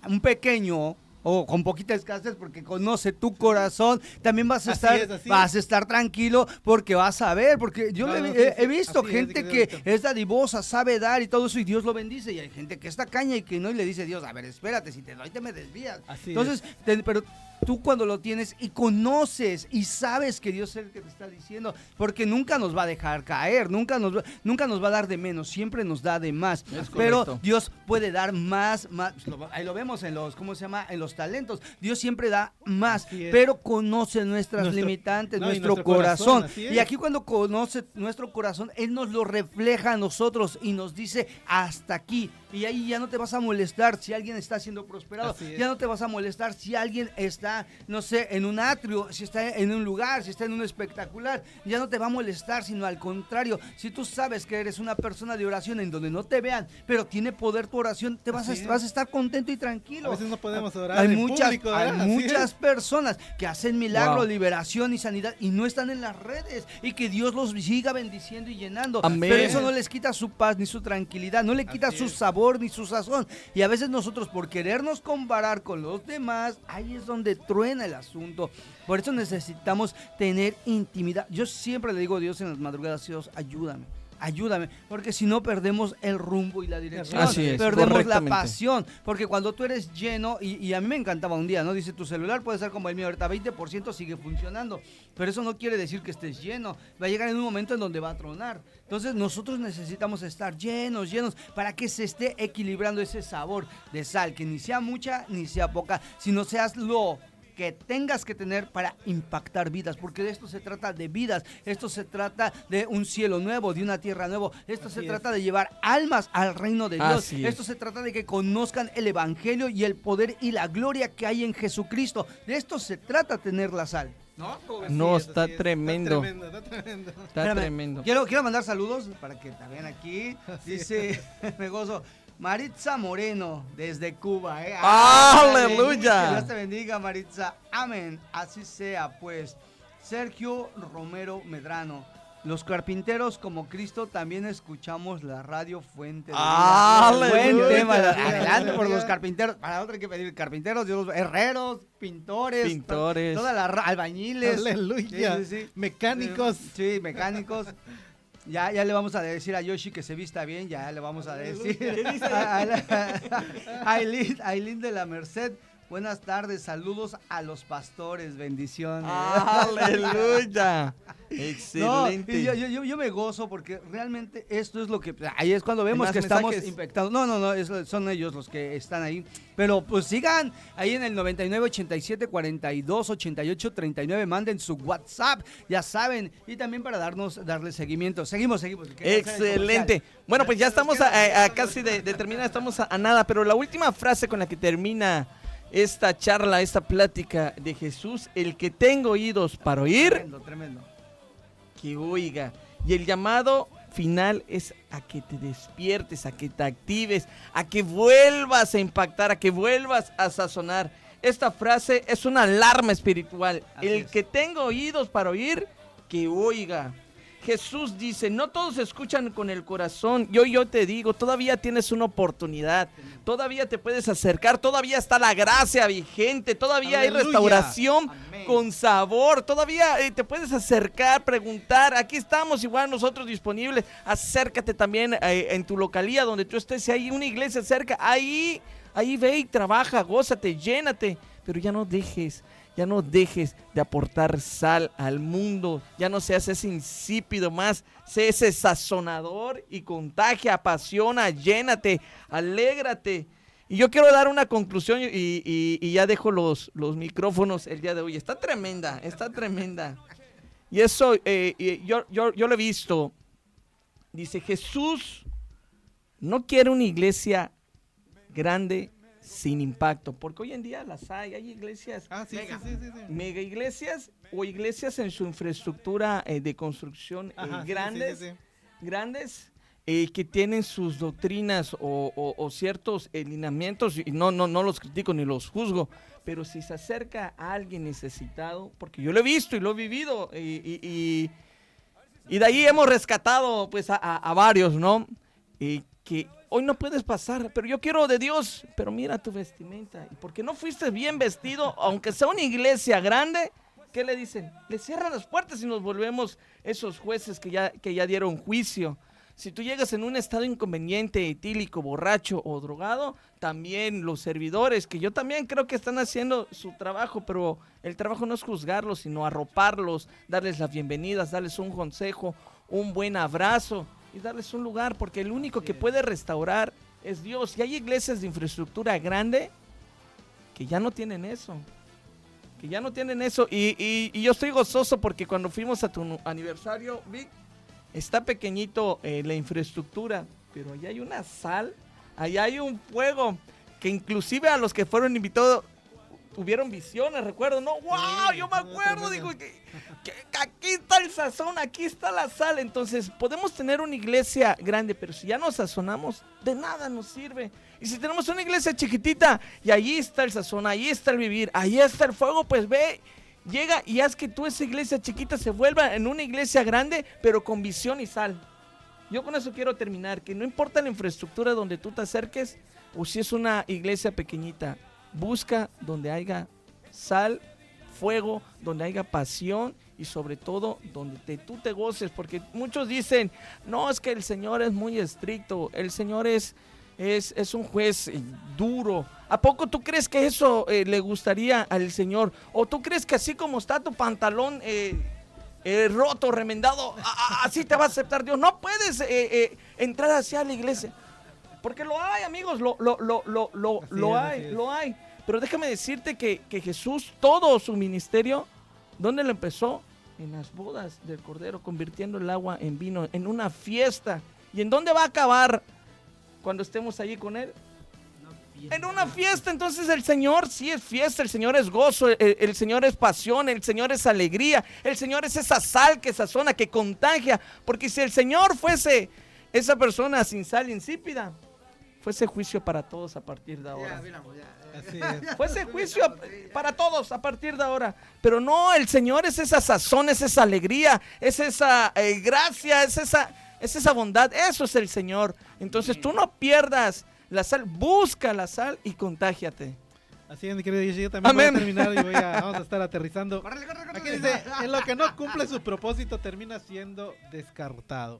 un pequeño o con poquita escasez porque conoce tu corazón, también vas a estar tranquilo porque vas a ver, porque yo he visto gente que es dadivosa, sabe dar y todo eso y Dios lo bendice y hay gente que está caña y que no y le dice Dios, a ver, espérate, si te doy te me desvías. Entonces, pero tú cuando lo tienes y conoces y sabes que Dios es el que te está diciendo, porque nunca nos va a dejar caer, nunca nos va a dar de menos, siempre nos da de más. Pero Dios puede dar más, ahí lo vemos en los, ¿cómo se llama? En los talentos. Dios siempre da más, pero conoce nuestras limitantes, nuestro corazón. Y aquí cuando conoce nuestro corazón, Él nos lo refleja a nosotros y nos dice hasta aquí. Y ahí ya no te vas a molestar si alguien está siendo prosperado, ya no te vas a molestar si alguien está, no sé, en un atrio, si está en un lugar, si está en un espectacular, ya no te va a molestar, sino al contrario, si tú sabes que eres una persona de oración en donde no te vean, pero tiene poder tu oración, vas a estar contento y tranquilo. A veces no podemos orar hay en muchas, público, hay muchas personas que hacen milagro, liberación y sanidad y no están en las redes y que Dios los siga bendiciendo y llenando. Amén. Pero eso no les quita su paz ni su tranquilidad, no le quita su sabor ni su sazón. Y a veces nosotros por querernos comparar con los demás, ahí es donde truena el asunto. Por eso necesitamos tener intimidad. Yo siempre le digo a Dios en las madrugadas, Dios, ayúdame, porque si no perdemos el rumbo y la dirección. Así es, perdemos la pasión, porque cuando tú eres lleno, y a mí me encantaba un día, ¿no? Dice, tu celular puede ser como el mío, ahorita 20% sigue funcionando, pero eso no quiere decir que estés lleno, va a llegar en un momento en donde va a tronar. Entonces nosotros necesitamos estar llenos, para que se esté equilibrando ese sabor de sal, que ni sea mucha ni sea poca, sino seas lo que tengas que tener para impactar vidas, porque de esto se trata, de vidas, esto se trata de un cielo nuevo, de una tierra nueva, esto se trata de llevar almas al reino de Dios, esto se trata de que conozcan el evangelio y el poder y la gloria que hay en Jesucristo, de esto se trata tener la sal. No, está tremendo. Está tremendo. Quiero mandar saludos para que también aquí dice, me gozo, Maritza Moreno, desde Cuba. ¡Aleluya! Dios te bendiga, Maritza. Amén. Así sea, pues. Sergio Romero Medrano. Los carpinteros como Cristo también escuchamos la radio Fuente de Vida. Buen tema. Adelante por los carpinteros. Para otro hay que pedir carpinteros, herreros, pintores. Toda la albañiles. Aleluya. Sí. Mecánicos. Sí, mecánicos. Ya le vamos a decir a Yoshi que se vista bien, ya le vamos a decir. Ailín de la Merced, buenas tardes, saludos a los pastores, bendiciones. ¡Aleluya! Excelente. No, yo me gozo porque realmente esto es lo que... Ahí es cuando vemos que estamos infectados. No, son ellos los que están ahí. Pero pues sigan ahí en el 99 87 42 88 39. Manden su WhatsApp, ya saben. Y también para darle seguimiento. Seguimos. Excelente. Bueno, pues ya estamos a casi de terminar. Estamos a nada. Pero la última frase con la que termina esta charla, esta plática de Jesús: el que tenga oídos para oír, tremendo. Que oiga. Y el llamado final es a que te despiertes, a que te actives, a que vuelvas a impactar, a que vuelvas a sazonar. Esta frase es una alarma espiritual. El que tenga oídos para oír, que oiga. Jesús dice, no todos escuchan con el corazón. Yo te digo, todavía tienes una oportunidad. Todavía te puedes acercar. Todavía está la gracia vigente. Todavía hay restauración con sabor. Todavía te puedes acercar, preguntar. Aquí estamos igual nosotros disponibles. Acércate también en tu localía donde tú estés. Si hay una iglesia cerca, ahí ve y trabaja, gózate, llénate. Pero ya no dejes de aportar sal al mundo, ya no seas ese insípido más, sé ese sazonador y contagia, apasiona, llénate, alégrate. Y yo quiero dar una conclusión y ya dejo los micrófonos el día de hoy. Está tremenda. Y eso yo lo he visto. Dice, Jesús no quiere una iglesia grande, sin impacto, porque hoy en día las hay iglesias, Sí. mega iglesias o iglesias en su infraestructura de construcción grandes, grandes, que tienen sus doctrinas o ciertos lineamientos, y no los critico ni los juzgo, pero si se acerca a alguien necesitado, porque yo lo he visto y lo he vivido, y de ahí hemos rescatado pues a varios, ¿no? Que hoy no puedes pasar, pero yo quiero de Dios, pero mira tu vestimenta, y porque no fuiste bien vestido, aunque sea una iglesia grande, ¿qué le dicen? Le cierran las puertas y nos volvemos esos jueces que ya dieron juicio. Si tú llegas en un estado inconveniente, etílico, borracho o drogado, también los servidores, que yo también creo que están haciendo su trabajo, pero el trabajo no es juzgarlos, sino arroparlos, darles las bienvenidas, darles un consejo, un buen abrazo y darles un lugar, porque el único que puede restaurar es Dios. Y hay iglesias de infraestructura grande que ya no tienen eso. Y yo estoy gozoso porque cuando fuimos a tu aniversario, Vic, está pequeñito la infraestructura, pero allá hay una sal, allá hay un fuego, que inclusive a los que fueron invitados tuvieron visiones, recuerdo, ¿no? ¡Wow! Yo me acuerdo, digo, que aquí está el sazón, aquí está la sal. Entonces, podemos tener una iglesia grande, pero si ya nos sazonamos, de nada nos sirve. Y si tenemos una iglesia chiquitita, y allí está el sazón, ahí está el vivir, ahí está el fuego, pues ve, llega y haz que tú esa iglesia chiquita se vuelva en una iglesia grande, pero con visión y sal. Yo con eso quiero terminar, que no importa la infraestructura donde tú te acerques, o si es una iglesia pequeñita, busca donde haya sal, fuego, donde haya pasión y sobre todo donde tú te goces, porque muchos dicen, no, es que el Señor es muy estricto, el Señor es un juez duro. ¿A poco tú crees que eso le gustaría al Señor? ¿O tú crees que así como está tu pantalón roto, remendado, así te va a aceptar Dios? No puedes entrar hacia la iglesia. Porque lo hay, amigos, lo hay. Pero déjame decirte que Jesús, todo su ministerio, ¿dónde lo empezó? En las bodas del Cordero, convirtiendo el agua en vino, en una fiesta. ¿Y en dónde va a acabar cuando estemos allí con Él? En una fiesta. Entonces el Señor sí es fiesta, el Señor es gozo, el Señor es pasión, el Señor es alegría, el Señor es esa sal que sazona, que contagia. Porque si el Señor fuese esa persona sin sal, insípida, fuese juicio para todos a partir de ahora. Así es. Fuese juicio para todos a partir de ahora. Pero no, el Señor es esa sazón, es esa alegría, es esa gracia, es esa bondad. Eso es el Señor. Entonces tú no pierdas la sal, busca la sal y contágiate. Así es, mi querido Yoshi, yo también Amén. voy a terminar y vamos a estar aterrizando. Aquí dice, en lo que no cumple su propósito termina siendo descartado.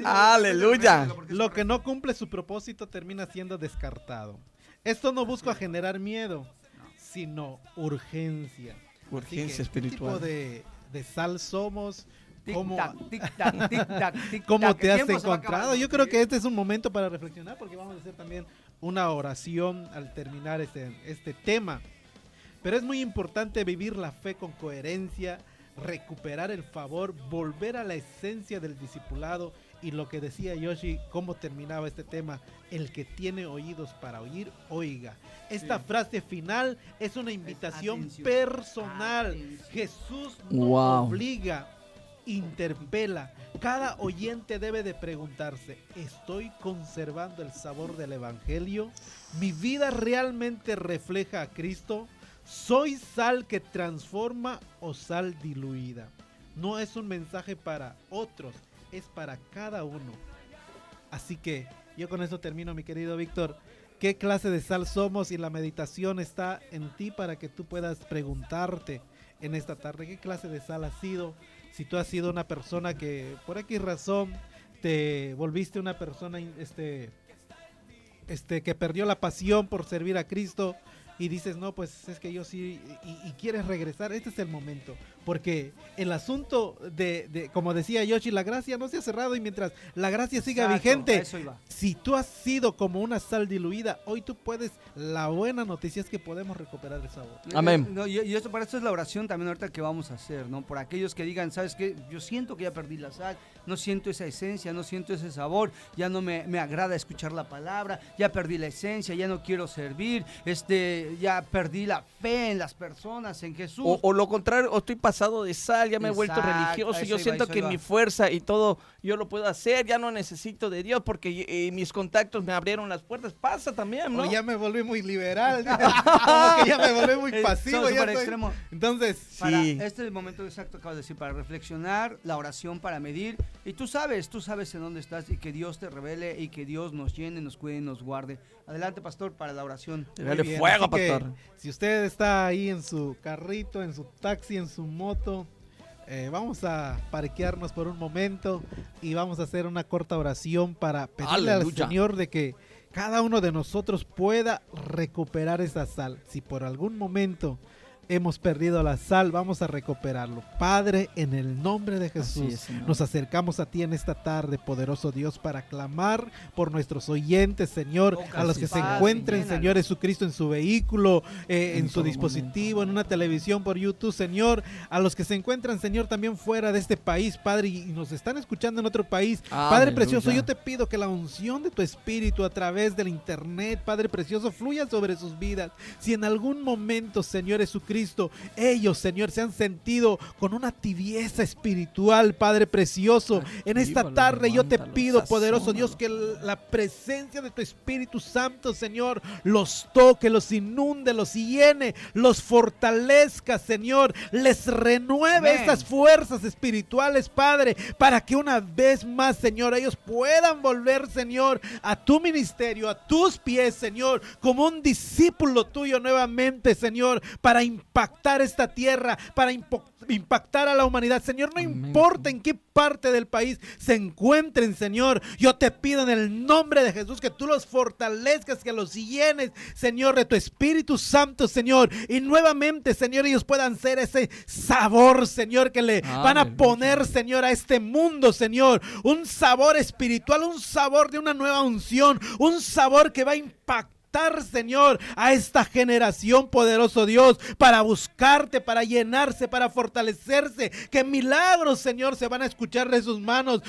Aleluya. Lo que no cumple su propósito termina siendo descartado. Esto no busca generar miedo, sino urgencia. Urgencia Así que, espiritual. ¿qué tipo de sal somos? ¿Cómo ¿Cómo te has encontrado? Yo creo que este es un momento para reflexionar, porque vamos a hacer también una oración al terminar este tema. Pero es muy importante vivir la fe con coherencia, recuperar el favor, volver a la esencia del discipulado. Y lo que decía Yoshi, cómo terminaba este tema: el que tiene oídos para oír, oiga. Esta frase final es una invitación personal. Jesús no obliga, interpela. Cada oyente debe de preguntarse: ¿estoy conservando el sabor del evangelio? ¿Mi vida realmente refleja a Cristo? ¿Soy sal que transforma o sal diluida? No es un mensaje para otros, es para cada uno. Así que yo con eso termino, mi querido Víctor. ¿Qué clase de sal somos? Y la meditación está en ti para que tú puedas preguntarte en esta tarde: ¿qué clase de sal has sido? Si tú has sido una persona que por X razón te volviste una persona que perdió la pasión por servir a Cristo, y dices, no, pues es que yo sí, y quieres regresar, este es el momento. Porque el asunto de como decía Yoshi, la gracia no se ha cerrado, y mientras la gracia siga Exacto, vigente, eso iba. si tú has sido como una sal diluida, hoy tú puedes, la buena noticia es que podemos recuperar el sabor. Amén. No, y esto, para esto es la oración también ahorita que vamos a hacer, ¿no? Por aquellos que digan, ¿sabes qué? Yo siento que ya perdí la sal, no siento esa esencia, no siento ese sabor, ya no me agrada escuchar la palabra, ya perdí la esencia, ya no quiero servir, ya perdí la fe en las personas, en Jesús. O lo contrario, o estoy pasado de sal, ya me he vuelto Exacto, religioso, eso yo iba, siento eso que iba. mi fuerza y todo yo lo puedo hacer, ya no necesito de Dios porque mis contactos me abrieron las puertas. Pasa también, ¿no? O ya me volví muy liberal, como que ya me volví muy pasivo. Son ya súper estoy- extremo. Entonces, Para, Sí. este es el momento exacto que acabas de decir, para reflexionar, la oración para medir, y tú sabes en dónde estás, y que Dios te revele, y que Dios nos llene, nos cuide y nos guarde. Adelante, pastor, para la oración. muy Dale bien, fuego, así que, pastor. si usted está ahí en su carrito, en su taxi, en su moto, vamos a parquearnos por un momento y vamos a hacer una corta oración para pedirle Aleluya. al Señor de que cada uno de nosotros pueda recuperar esa sal. Si por algún momento hemos perdido la sal, vamos a recuperarlo. Padre, en el nombre de Así Jesús, es, Señor. nos acercamos a ti en esta tarde, poderoso Dios, para clamar por nuestros oyentes, Señor, a los que se Padre, encuentren, llénalos. Señor Jesucristo, en su vehículo, en su todo dispositivo, en una televisión por YouTube, Señor, a los que se encuentran, Señor, también fuera de este país, Padre, y nos están escuchando en otro país. Padre Aleluya. precioso, yo te pido que la unción de tu Espíritu a través del internet, Padre precioso, fluya sobre sus vidas. Si en algún momento, Señor Jesucristo, ellos, Señor, se han sentido con una tibieza espiritual, Padre precioso, en esta Actívalo, tarde yo te levántalo, pido, poderoso sazónalo. Dios, que la presencia de tu Espíritu Santo, Señor, los toque, los inunde, los llene, los fortalezca, Señor, les renueve Amén. estas fuerzas espirituales, Padre, para que una vez más, Señor, ellos puedan volver, Señor, a tu ministerio, a tus pies, Señor, como un discípulo tuyo nuevamente, Señor, para impactar esta tierra, para impactar a la humanidad. Señor, no Amén. importa en qué parte del país se encuentren, Señor, yo te pido en el nombre de Jesús que tú los fortalezcas, que los llenes, Señor, de tu Espíritu Santo, Señor, y nuevamente, Señor, ellos puedan ser ese sabor, Señor, que le van a Aleluya. poner, Señor, a este mundo, Señor, un sabor espiritual, un sabor de una nueva unción, un sabor que va a impactar, Señor, a esta generación, poderoso Dios, para buscarte, para llenarse, para fortalecerse, que milagros, Señor, se van a escuchar de sus manos,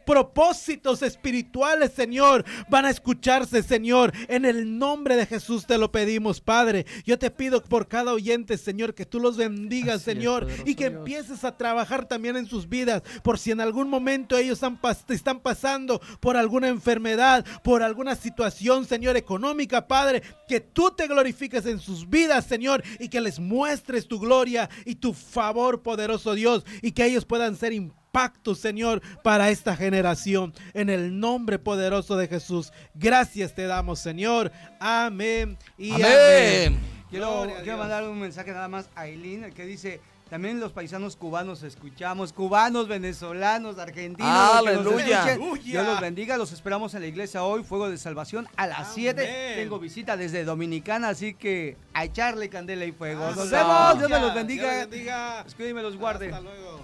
propósitos espirituales, Señor, van a escucharse, Señor, en el nombre de Jesús te lo pedimos, Padre. Yo te pido por cada oyente, Señor, que tú los bendigas, Así es, Señor, poderoso y que Dios. empieces a trabajar también en sus vidas, por si en algún momento ellos están pasando por alguna enfermedad, por alguna situación, Señor, económica, Padre, que tú te glorifiques en sus vidas, Señor, y que les muestres tu gloria y tu favor, poderoso Dios, y que ellos puedan ser impacto, Señor, para esta generación, en el nombre poderoso de Jesús. Gracias te damos, Señor. Amén y amén. Amén. Quiero Dios. mandar un mensaje nada más a Aileen, que dice: también los paisanos cubanos escuchamos, cubanos, venezolanos, argentinos. los que nos Aleluya. escuchen. Dios los bendiga, los esperamos en la iglesia hoy, Fuego de Salvación a las Amén. 7. Tengo visita desde Dominicana, así que a echarle candela y fuego. Nos Eso. vemos, Dios me los Dios bendiga. les bendiga. Dios me los guarde. Hasta luego.